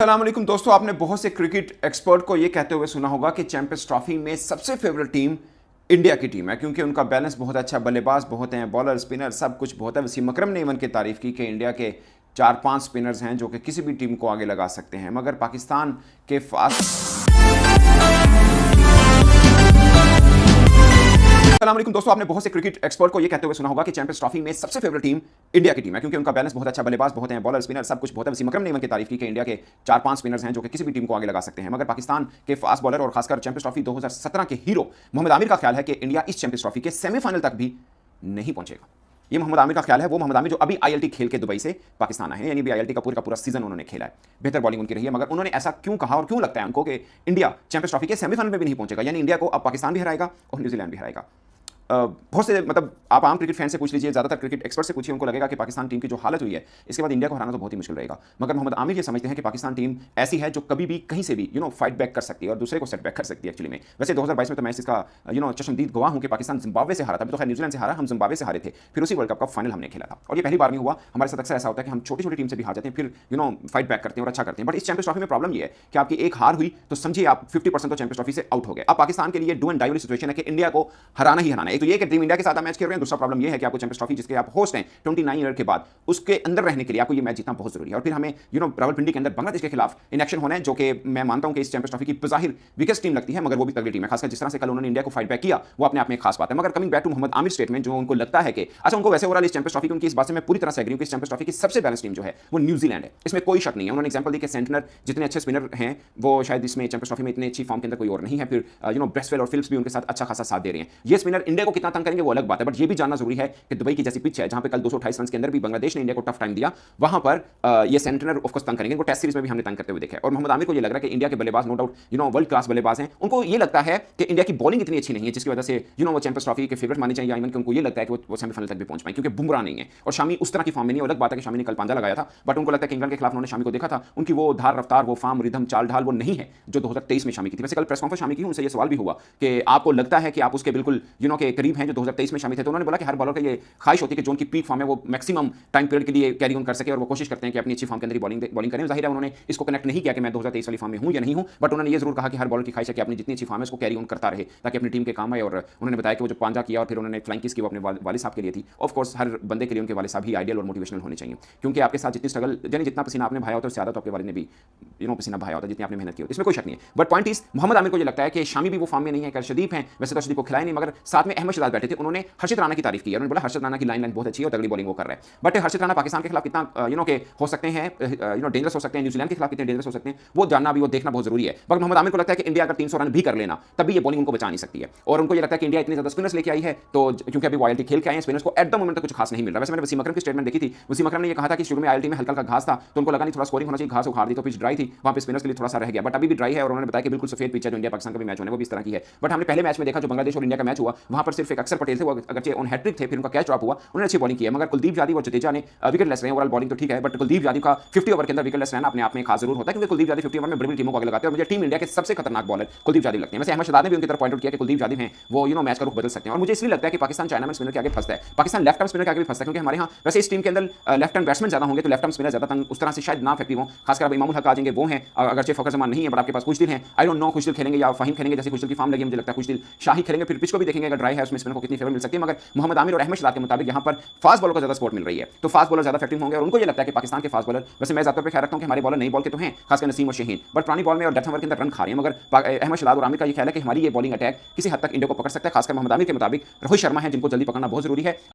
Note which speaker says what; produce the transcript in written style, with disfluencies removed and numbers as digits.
Speaker 1: अस्सलामुअलैकुम दोस्तों, आपने बहुत से क्रिकेट एक्सपर्ट को यह कहते हुए सुना होगा कि चैंपियंस ट्रॉफी में सबसे फेवरेट टीम इंडिया की टीम है क्योंकि उनका बैलेंस बहुत अच्छा, बल्लेबाज बहुत हैं, बॉलर स्पिनर सब कुछ बहुत है। वसीम अकरम ने इवन की तारीफ की कि इंडिया के 4-5 स्पिनर्स हैं जो कि किसी भी टीम को आगे लगा सकते हैं, मगर पाकिस्तान के फास्ट। अस्सलामुअलैकुम दोस्तों, आपने बहुत से क्रिकेट एक्सपर्ट को यह कहते हुए सुना होगा कि चैंपियंस ट्रॉफी में सबसे फेवरेट टीम इंडिया की टीम है क्योंकि उनका बैलेंस बहुत अच्छा, बल्लेबाज बहुत हैं, बॉलर स्पिनर सब कुछ बहुत है। वसीम अकरम ने इवन की तारीफ की कि इंडिया के 4-5 स्पिनर्स हैं जो कि किसी भी टीम को आगे लगा सकते हैं, मगर पाकिस्तान के फास्ट बॉलर और खासकर चैंपियंस ट्रॉफी 2017 के हीरो मोहम्मद आमिर का ख्याल है कि इंडिया इस चैंपियंस ट्रॉफी के सेमीफाइनल तक भी नहीं पहुंचेगा। ये मोहम्मद आमिर का ख्याल है, वो मोहम्मद आमिर जो अभी आईएलटी खेल के दुबई से पाकिस्तान आए हैं, यानी भी आईएलटी का पूरा सीजन उन्होंने खेला है, बेहतर बॉलिंग उनकी रही है, मगर उन्होंने ऐसा क्यों कहा और क्यों लगता है उनको कि इंडिया चैंपियंस ट्रॉफी के सेमीफाइनल में भी नहीं पहुंचेगा, यानी इंडिया को अब पाकिस्तान भी हराएगा और न्यूजीलैंड भी हराएगा। बहुत से मतलब आप आम क्रिकेट फैन से पूछ लीजिए, ज़्यादातर क्रिकेट एक्सपर्ट से पूछिए, उनको लगेगा कि पाकिस्तान टीम की जो हालत हुई है इसके बाद इंडिया को हराना तो बहुत ही मुश्किल रहेगा। मगर मोहम्मद आमिर ये समझते हैं कि पाकिस्तान टीम ऐसी है जो कभी भी कहीं से भी फाइट बैक कर सकती है और दूसरे को सेट बैक कर सकती है एक्चुअली में। वैसे 2022 में तो मैं इसका चश्मदीद गवाह हूँ कि पाकिस्तान जिम्बाब्वे से हारा था, तो खैर न्यूजीलैंड से हारा, हम जिम्बाब्वे से हारे थे, फिर उसी वर्ल्ड कप का फाइनल हमने खेला था और ये पहली बार नहीं हुआ। हमारे साथ अक्सर ऐसा होता है कि हम छोटी छोटी टीम से भी हार जाते हैं, फिर फाइट बैक करते हैं और अच्छा करते हैं। बट इस चैंपियंस ट्रॉफी में प्रॉब्लम ये है कि आपकी एक हार हुई तो समझिए आप 50% तो चैंपियंस ट्रॉफी से आउट हो गए। अब पाकिस्तान के लिए डू एंड डाई वाली सिचुएशन है कि इंडिया को हराना ही हराना है। एक तो ये कि टीम इंडिया के साथ मैच खेल रहे हैं, दूसरा प्रॉब्लम ये है कि आपको चैंपियंस ट्रॉफी जिसके आप होस्ट हैं 29 ईयर के बाद, उसके अंदर रहने के लिए आपको ये मैच जीतना बहुत जरूरी है। और फिर हमें रावलपिंडी के अंदर बांग्लादेश के खिलाफ इन एक्शन होना है, जो कि मैं मानता हूं कि इस चैंपियंस ट्रॉफी की बज़ाहिर वीकेस्ट टीम लगती है, मगर वो भी तगड़ी टीम है। खासकर जिस तरह से कल उन्होंने इंडिया को फाइट बैक किया वो अपने आप में खास बात है। मगर coming back to Mohammad Aamir statement, जो उनको लगता है कि अच्छा उनको वैसे ओवरऑल इस चैंपियंस ट्रॉफी की उनकी इस बात से मैं पूरी तरह से एग्री हूं कि इस चैंपियंस ट्रॉफी की सबसे बैलेंस टीम जो है वो न्यूजीलैंड है, इसमें कोई शक नहीं है। उन्होंने एग्जांपल दी कि सेंटनर जितने अच्छे स्पिनर हैं वो शायद इसमें चैंपियंस ट्रॉफी में इतने अच्छी फॉर्म के अंदर कोई और नहीं है। फिर ब्रेसवेल और फिल्प्स भी उनके साथ अच्छा खासा साथ दे रहे हैं। ये स्पिनर इंडिया को कितना तंग करेंगे वो अलग बात है, बट ये भी जानना जरूरी है कि दुबई की जैसी पिच है जहां पे कल 228 रन के अंदर भी बांग्लादेश ने इंडिया को टफ टाइम दिया, वहां पर ये सेंटनर ऑफ कोर्स तंग करेंगे। इनको टेस्ट सीरीज में भी हमने तंग करते हुए देखा है। और मोहम्मद आमिर को ये लग रहा है कि इंडिया के बल्लेबाज नो डाउट वर्ल्ड क्लास बल्लेबाज हैं, उनको ये लगता है कि इंडिया की बॉलिंग इतनी अच्छी नहीं है जिसकी वजह से वो चैंपियंस ट्रॉफी के फेवरेट माने चाहिए, इवन उनको ये लगता है कि वो सेमीफाइनल तक भी पहुंच पाए क्योंकि बुमराह नहीं है और शामी उस तरह की फॉर्म में नहीं है। अलग बात है कि शामी ने कल पांजा लगाया था, बट उनको लगता है कि इंग्लैंड के खिलाफ उन्होंने शामी को देखा था, उनकी वो धार रफ्तार, वो फॉर्म, रिदम, चाल ढाल वो नहीं है जो 2023 में शामी की थी। वैसे कल प्रेस कॉन्फ्रेंस शामी की उनसे ये सवाल भी हुआ कि आपको लगता है कि आप उसके बिल्कुल के करीब हैं जो 2023 में शामी थे, तो उन्होंने बोला कि हर बॉलर का ये ख्वाहिश होती है कि जो उनकी पीक फॉर्म है वो मैक्सिमम टाइम पीरियड के लिए कैरी ऑन कर सके और वो कोशिश करते हैं कि अपनी अच्छी फॉर्म के अंदर बॉलिंग करें। जाहिर है उन्होंने इसको कनेक्ट नहीं किया कि मैं 2023 वाली फॉर्म में हूं या नहीं हूं, बट उन्होंने ये जरूर कहा कि हर बॉलर की ख्वाहिश है कि अपनी जितनी अच्छी फॉर्म है उसको कैरी ऑन करता रहे ताकि अपनी टीम के काम आए। और उन्होंने बताया कि वो जो पांजा किया और फिर उन्होंने फ्लाइंग किस की वो अपने वालिद साहब के लिए थी। ऑफ कोर्स हर बंदे के लिए उनके वालिद साहब ही आइडियल और मोटिवेशनल होने चाहिए, क्योंकि आपके साथ जितनी स्ट्रगल यानी जितना पसीना आपने भाया होता है उससे ज़्यादा तो आपके वालिद ने भी पसीना भाया होता है, जितनी आपने मेहनत की होती है, इसमें कोई शक नहीं है। But point is Mohammad Aamir को ये लगता है कि शामी भी वो फॉर्म में नहीं है, अर्शदीप हैं, वैसे तो अर्शदीप को खिलाया नहीं, मगर साथ में अहमद शहजाद बैठे थे, उन्होंने हर्षित राणा की तारीफ की। उन्होंने बोला हर्षित राणा की लाइन बहुत अच्छी है और तगड़ी बॉलिंग वो कर रहा है। बट हर्षित राणा पाकिस्तान के खिलाफ कितना के हो सकते हैं, डेंजरस हो सकते हैं, न्यूजीलैंड के खिलाफ कितने डेंजरस हो सकते हैं वो जानना भी, वो देखना बहुत जरूरी है। मगर मोहम्मद आमिर को लगता है कि इंडिया अगर 300 रन भी कर लेना तब भी ये बॉलिंग उनको बचा नहीं सकती है। और उनको ये लगता है कि इंडिया इतनी ज्यादा स्पिनर्स लेके आई है तो क्योंकि अभी आईएलटी खेल के आए हैं, स्पिनर्स को एट द मोमेंट तक कुछ खास नहीं मिल रहा। वैसे मैंने वसीम अकरम की स्टेटमेंट देखी थी, वसीम अकरम ने ये कहा था कि शुरू में आईएलटी में हल्का घास था तो उनको लगा नहीं थोड़ा स्कोरिंग होना चाहिए, घास उखाड़ दी तो पिच ड्राई थी, वहां पे स्पिनर्स के लिए थोड़ा सा रह गया, बट अभी भी ड्राई है। और उन्होंने बताया कि बिल्कुल सफेद पिच है जो इंडिया पाकिस्तान का भी मैच होने वो भी इस तरह की है। बट हमने पहले मैच में देखा जो बांग्लादेश और इंडिया का मैच हुआ, वहां पर सिर्फ एक अक्षर पटेल थे, वो अगरचे ऑन हैट्रिक थे, फिर उनका कैच ड्रॉप हुआ, उन्होंने अच्छी बॉलिंग की है। मगर कुलदीप यादव और जडेजा ने विकेट लेस रहे, ओवरऑल बॉलिंग तो ठीक है, बट कुलदीप यादव का 50 ओवर के अंदर विकेट लेस रहना अपने आप में खास जरूर होता है, क्योंकि कुलदीप यादव 50 ओवर में बड़ी टीमों को आगे लगाते हैं और मुझे टीम इंडिया के सबसे खतरनाक बॉलर कुलदीप यादव लगते हैं। वैसे अहमद शहजाद ने भी उनकी तरफ पॉइंट आउट किया कि कुलदीप यादव हैं वो मैच का रुख बदल सकते हैं। और मुझे इसलिए लगता है कि पाकिस्तान चाइना में स्पिनर के आगे फंसता है, पाकिस्तान लेफ्ट आर्म स्पिनर के आगे भी फंसता है, क्योंकि हमारे यहाँ वैसे इस टीम के अंदर लेफ्ट आर्म बैट्समैन ज्यादा होंगे तो लेफ्ट आर्म स्पिनर ज्यादा तंग उस तरह से शायद ना इफेक्टिव हो। खासकर अब इमामुल हक आ जाएंगे, वो हैं, अगरचे फखर जमान नहीं है, बट आपके पास खुशदिल हैं। आई डोंट नो खुशदिल खेलेंगे या फहीम खेलेंगे, जैसे खुशदिल की फॉर्म लगी मुझे लगता है खुशदिल शाही खेलेंगे। फिर पिच को भी देखेंगे अगर ड्राई है उसमें स्पिनर को कितनी फेवर मिल सकती है। मगर मोहम्मद आमिर और अहमद शहजाद के मुताबिक यहाँ पर फास्ट बॉलर को ज्यादा सपोर्ट मिल रही है, तो फास्ट बॉलर ज्यादा इफेक्टिव होंगे। और उनको ये लगता है कि पाकिस्तान के फास्ट बॉलर, वैसे मैं ज्यादा ख्याल रखता हूँ कि हमारे बॉलर नई बॉल के तो हैं, खासकर नसीम और शहीन, बट पुरानी बॉल में और डेथ ओवर के अंदर रन खा रहे हैं। मगर अहमद शहजाद और आमिर का ये ख्याल है कि हमारी ये बॉलिंग अटैक किसी हद तक इंडिया को पकड़ सकता है। खासकर मोहम्मद आमिर के मुताबिक रोहित शर्मा है जिनको जल्दी पकड़ना बहुत जरूरी है।